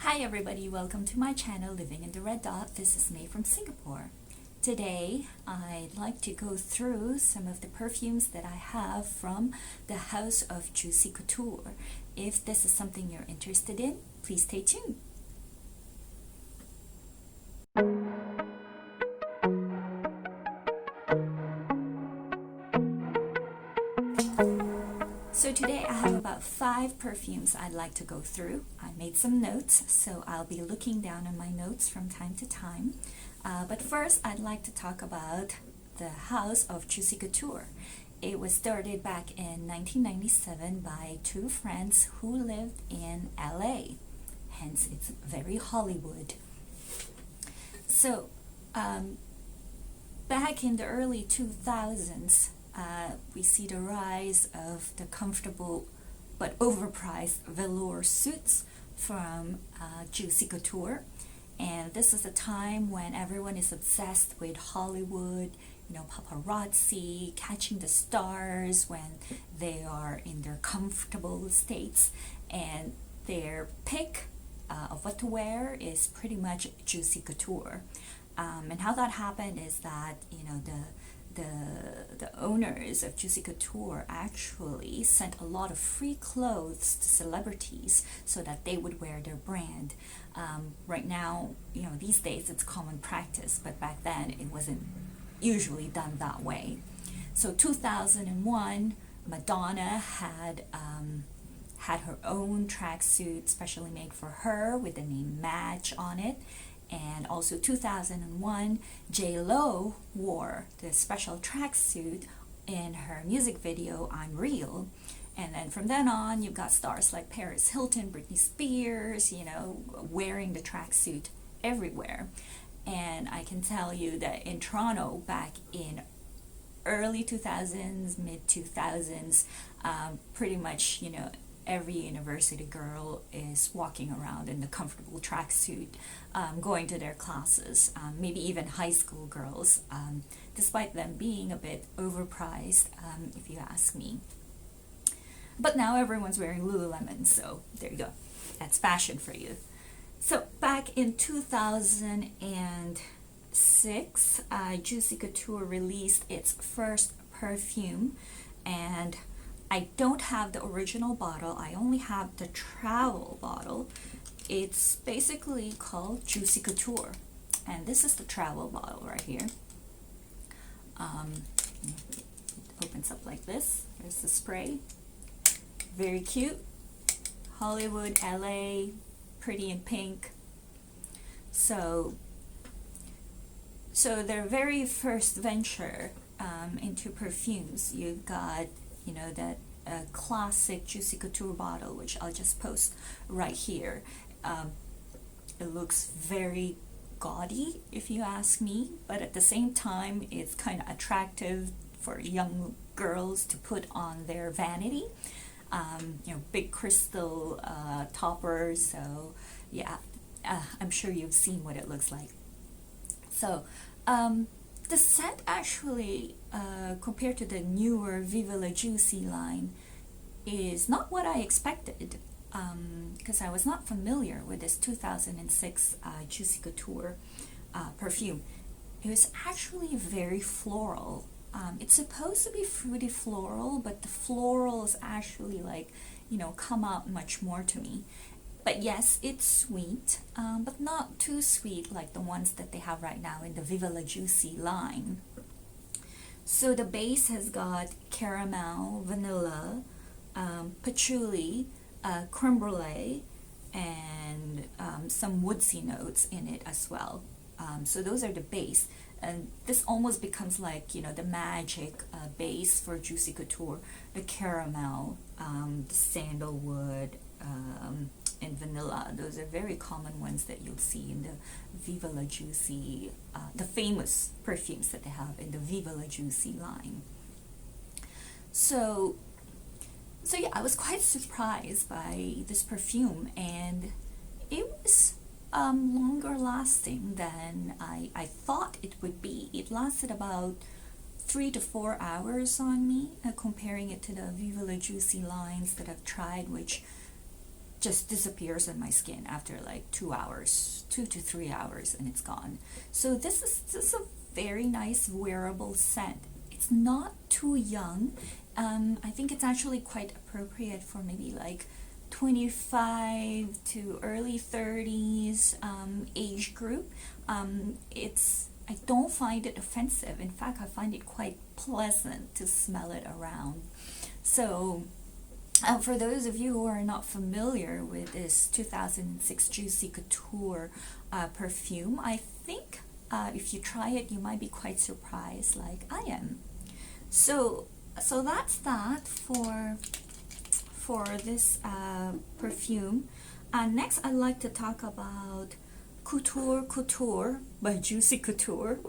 Hi everybody, welcome to my channel Living in the Red Dot. This is May from Singapore. Today I'd like to go through some of the perfumes that I have from the house of Juicy Couture. If this is something you're interested in, please stay tuned. So today I have about 5 perfumes I'd like to go through. I made some notes, so I'll be looking down on my notes from time to time. But first I'd like to talk about the house of Juicy Couture. It was started back in 1997 by 2 friends who lived in LA. Hence it's very Hollywood. So back in the early 2000s, we see the rise of the comfortable but overpriced velour suits from Juicy Couture. And this is a time when everyone is obsessed with Hollywood, paparazzi, catching the stars when they are in their comfortable states. And their pick of what to wear is pretty much Juicy Couture. And how that happened is that, the owners of Juicy Couture actually sent a lot of free clothes to celebrities so that they would wear their brand. Right now, these days it's common practice, but back then it wasn't usually done that way. So 2001, Madonna had her own tracksuit specially made for her with the name Match on it. And also 2001, J.Lo wore the special tracksuit in her music video, I'm Real. And then from then on, you've got stars like Paris Hilton, Britney Spears, wearing the tracksuit everywhere. And I can tell you that in Toronto, back in early 2000s, mid 2000s, pretty much, every university girl is walking around in the comfortable tracksuit, going to their classes, maybe even high school girls, despite them being a bit overpriced, if you ask me. But now everyone's wearing Lululemon, so there you go. That's fashion for you. So back in 2006, Juicy Couture released its first perfume, and I don't have the original bottle, I only have the travel bottle. It's basically called Juicy Couture, and this is the travel bottle right here. It opens up like this. There's the spray. Very cute. Hollywood, LA, pretty in pink. So their very first venture into perfumes, you've got that classic Juicy Couture bottle, which I'll just post right here. It looks very gaudy, if you ask me, but at the same time it's kind of attractive for young girls to put on their vanity. Big crystal toppers, so yeah, I'm sure you've seen what it looks like. So the scent actually, compared to the newer Vivalajuicy line, is not what I expected, because I was not familiar with this 2006 Juicy Couture perfume. It was actually very floral. It's supposed to be fruity floral, but the florals actually come out much more to me. But yes, it's sweet, but not too sweet like the ones that they have right now in the Vivalajuicy line. So the base has got caramel, vanilla, patchouli, creme brulee, and some woodsy notes in it as well. So those are the base. And this almost becomes like, the magic base for Juicy Couture. The caramel, the sandalwood, and vanilla. Those are very common ones that you'll see in the Vivalajuicy, the famous perfumes that they have in the Vivalajuicy line. So yeah, I was quite surprised by this perfume, and it was longer lasting than I thought it would be. It lasted about 3 to 4 hours on me, comparing it to the Vivalajuicy lines that I've tried, which just disappears on my skin after like 2 hours, 2 to 3 hours, and it's gone. So this is a very nice wearable scent. It's not too young. I think it's actually quite appropriate for maybe like 25 to early 30s age group. I don't find it offensive. In fact, I find it quite pleasant to smell it around. So for those of you who are not familiar with this 2006 Juicy Couture perfume, I think if you try it, you might be quite surprised, like I am. So that's that for this perfume. Next, I'd like to talk about Couture Couture by Juicy Couture.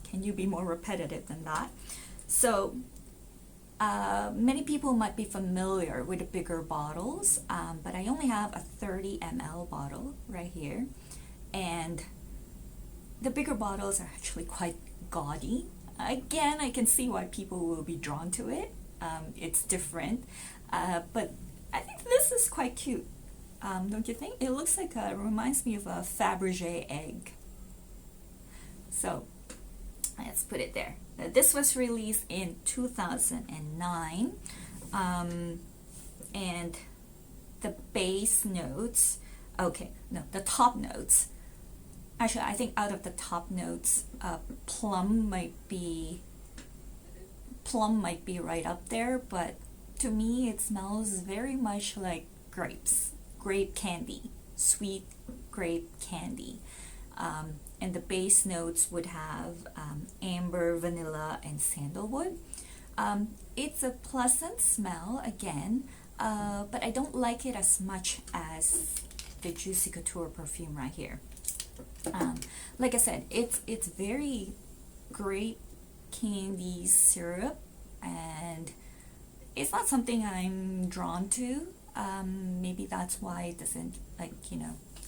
Can you be more repetitive than that? So many people might be familiar with the bigger bottles, but I only have a 30 ml bottle right here, and the bigger bottles are actually quite gaudy. Again, I can see why people will be drawn to it. It's different, but I think this is quite cute. Don't you think? It looks like reminds me of a Fabergé egg. So let's put it there. This was released in 2009, and the base notes, okay, no, the top notes. Actually, I think out of the top notes, plum might be right up there, but to me it smells very much like grapes, grape candy, sweet grape candy. And the base notes would have amber, vanilla, and sandalwood. It's a pleasant smell again, but I don't like it as much as the Juicy Couture perfume right here. Like I said, it's very grape candy syrup, and it's not something I'm drawn to. Maybe that's why it doesn't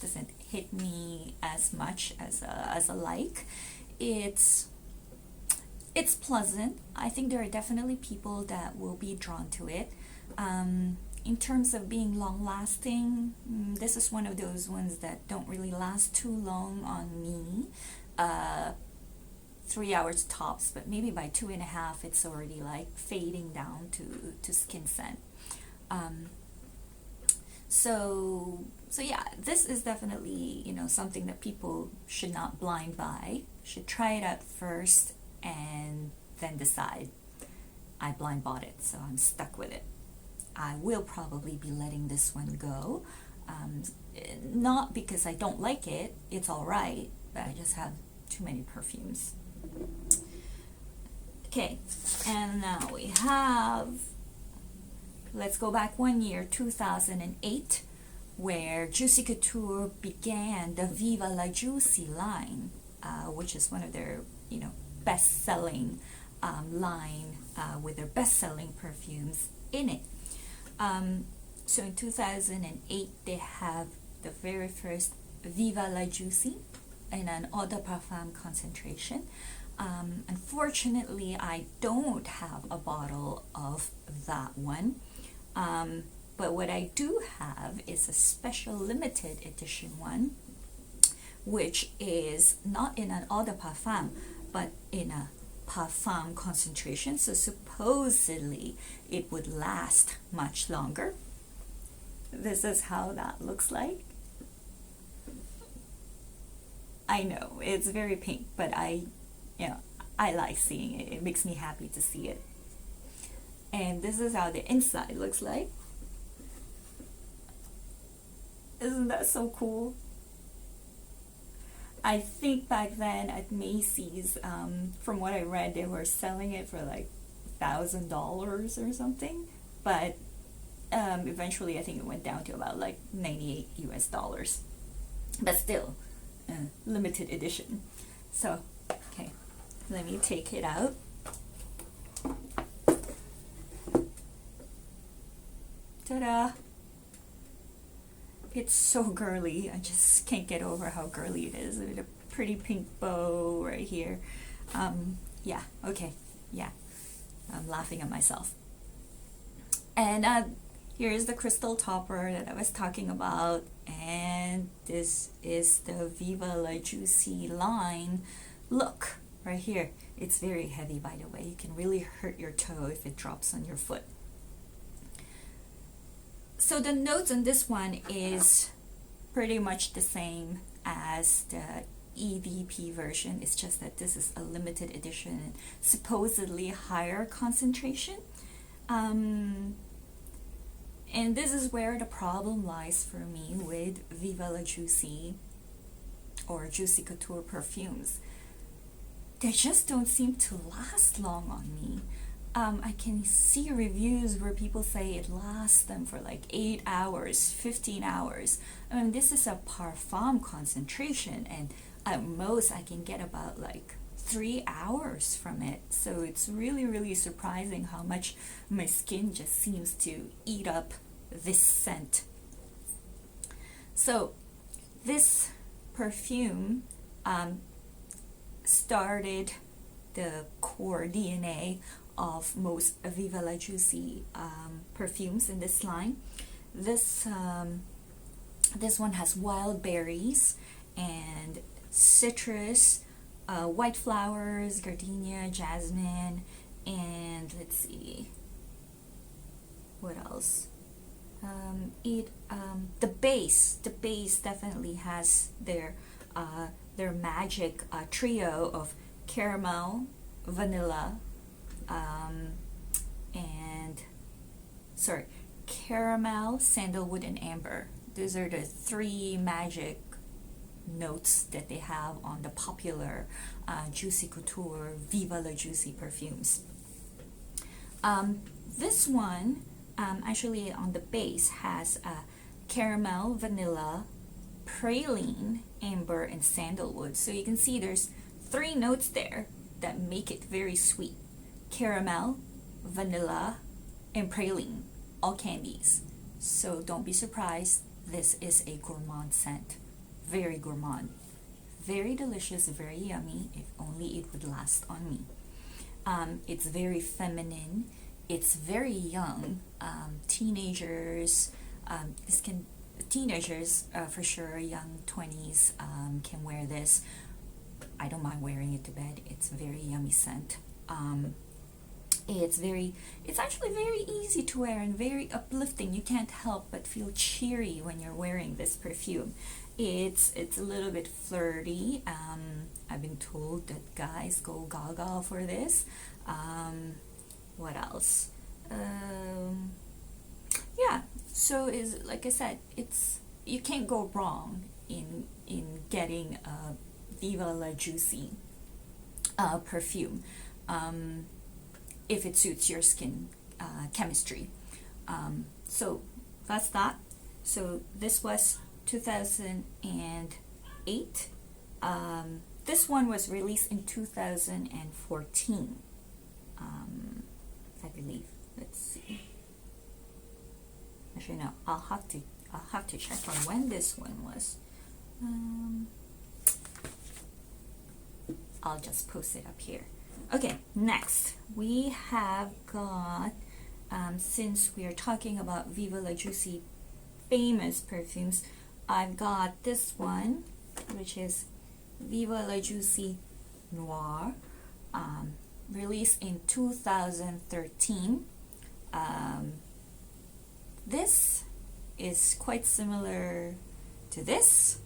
doesn't hit me as much as a like. It's pleasant. I think there are definitely people that will be drawn to it. In terms of being long lasting, this is one of those ones that don't really last too long on me. 3 hours tops, but maybe by 2.5 it's already like fading down to skin scent. So yeah, this is definitely, something that people should not blind buy. Should try it out first and then decide. I blind bought it, so I'm stuck with it. I will probably be letting this one go. Not because I don't like it, it's alright, but I just have too many perfumes. Okay, and now we have, let's go back 1 year, 2008, where Juicy Couture began the Viva La Juicy line, which is one of their, best-selling line with their best-selling perfumes in it. So in 2008, they have the very first Viva La Juicy in an eau de parfum concentration. Unfortunately, I don't have a bottle of that one. But what I do have is a special limited edition one, which is not in an eau de parfum, but in a parfum concentration. So supposedly it would last much longer. This is how that looks like. I know it's very pink, but I like seeing it. It makes me happy to see it. And this is how the inside looks like. Isn't that so cool? I think back then at Macy's, from what I read, they were selling it for like $1,000 or something, but eventually I think it went down to about like $98 US. But still, limited edition. So, okay, let me take it out. Ta-da! It's so girly. I just can't get over how girly it is. With a pretty pink bow right here. Yeah, okay, yeah. I'm laughing at myself. And Here's the crystal topper that I was talking about, and this is the Viva La Juicy line. Look, right here. It's very heavy, by the way. You can really hurt your toe if it drops on your foot. So the notes on this one is pretty much the same as the EDP version. It's just that this is a limited edition and supposedly higher concentration. And this is where the problem lies for me with Viva La Juicy or Juicy Couture perfumes. They just don't seem to last long on me. I can see reviews where people say it lasts them for like 8 hours, 15 hours. I mean, this is a Parfum concentration, and at most I can get about like 3 hours from it. So it's really, really surprising how much my skin just seems to eat up this scent. So this perfume started the core DNA of most Viva La Juicy perfumes in this line. This one has wild berries and citrus, white flowers, gardenia, jasmine, and let's see what else. The base definitely has their magic trio of caramel, vanilla, caramel, sandalwood, and amber. Those are the three magic notes that they have on the popular Juicy Couture Viva La Juicy perfumes. This one actually on the base has caramel, vanilla, praline, amber, and sandalwood. So you can see there's 3 notes there that make it very sweet. Caramel, vanilla, and praline, all candies. So don't be surprised, this is a gourmand scent. Very gourmand. Very delicious, very yummy, if only it would last on me. It's very feminine. It's very young. Teenagers, for sure, young 20s can wear this. I don't mind wearing it to bed. It's a very yummy scent. It's actually very easy to wear and very uplifting. You can't help but feel cheery when you're wearing this perfume. It's a little bit flirty. I've been told that guys go gaga for this. What else? Yeah. So is like I said, you can't go wrong in getting a Viva La Juicy perfume if it suits your skin chemistry. So that's that. So this was 2008. This one was released in 2014, I believe. Let's see. Actually, no. I'll have to check on when this one was. I'll just post it up here. Okay, next we have got, since we are talking about Viva La Juicy famous perfumes, I've got this one, which is Viva La Juicy Noir, released in 2013. This is quite similar to this.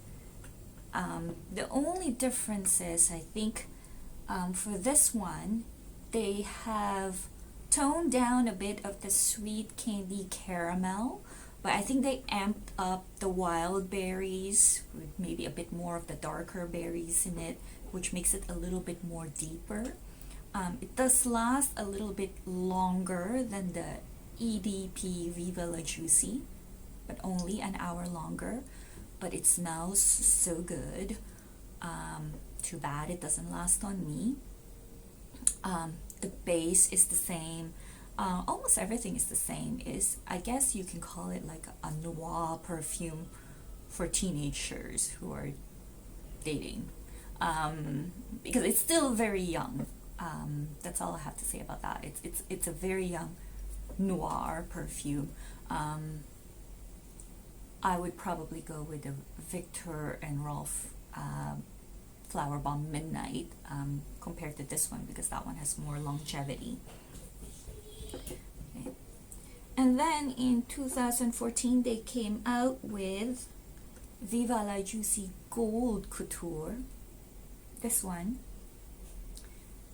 The only difference is, I think, for this one, they have toned down a bit of the sweet candy caramel, but I think they amped up the wild berries with maybe a bit more of the darker berries in it, which makes it a little bit more deeper. It does last a little bit longer than the EDP Viva La Juicy, but only an hour longer. But it smells so good. Too bad it doesn't last on me. The base is the same. Almost everything is the same. I guess you can call it like a noir perfume for teenagers who are dating, because it's still very young. That's all I have to say about that. It's a very young noir perfume. I would probably go with the Victor and Rolf Flower Bomb Midnight compared to this one, because that one has more longevity. Okay. And then in 2014 they came out with Viva La Juicy Gold Couture, this one,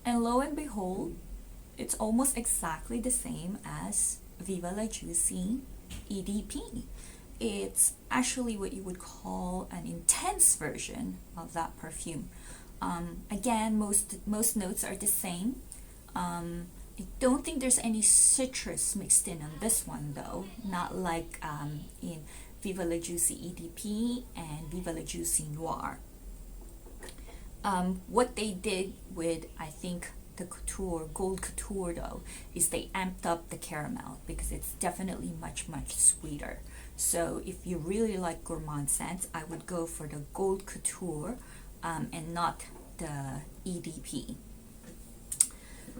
and lo and behold, it's almost exactly the same as Viva La Juicy EDP. It's actually what you would call an intense version of that perfume. Again, most notes are the same. I don't think there's any citrus mixed in on this one though, not like in Viva La Juicy EDP and Viva La Juicy Noir. What they did with, I think, the Couture, Gold Couture though, is they amped up the caramel because it's definitely much sweeter. So if you really like gourmand scents, I would go for the Gold Couture and not the EDP.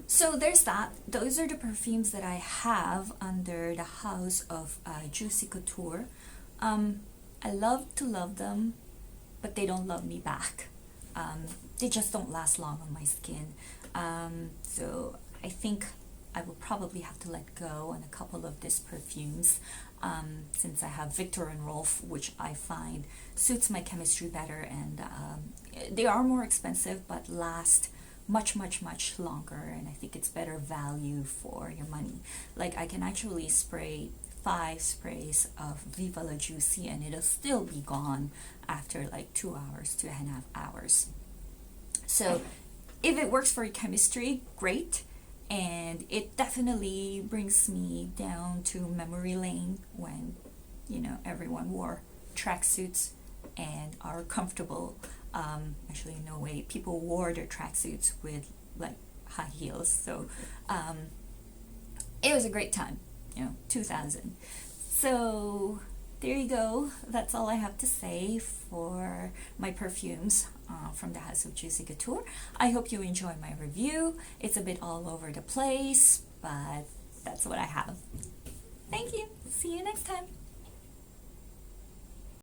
So there's that. Those are the perfumes that I have under the house of Juicy Couture. I love to love them, but they don't love me back. They just don't last long on my skin. So I think I will probably have to let go on a couple of these perfumes since I have Victor and Rolf, which I find suits my chemistry better, and they are more expensive but last much longer, and I think it's better value for your money. Like, I can actually spray 5 sprays of Viva La Juicy and it'll still be gone after like 2 hours, 2.5 hours. So if it works for your chemistry, great. And it definitely brings me down to memory lane when, you know, everyone wore tracksuits and are comfortable. Actually, no way, people wore their tracksuits with like high heels. So it was a great time, you know, 2000. So there you go. That's all I have to say for my perfumes from the house of Juicy Couture. I hope you enjoy my review. It's a bit all over the place, but that's what I have. Thank you. See you next time.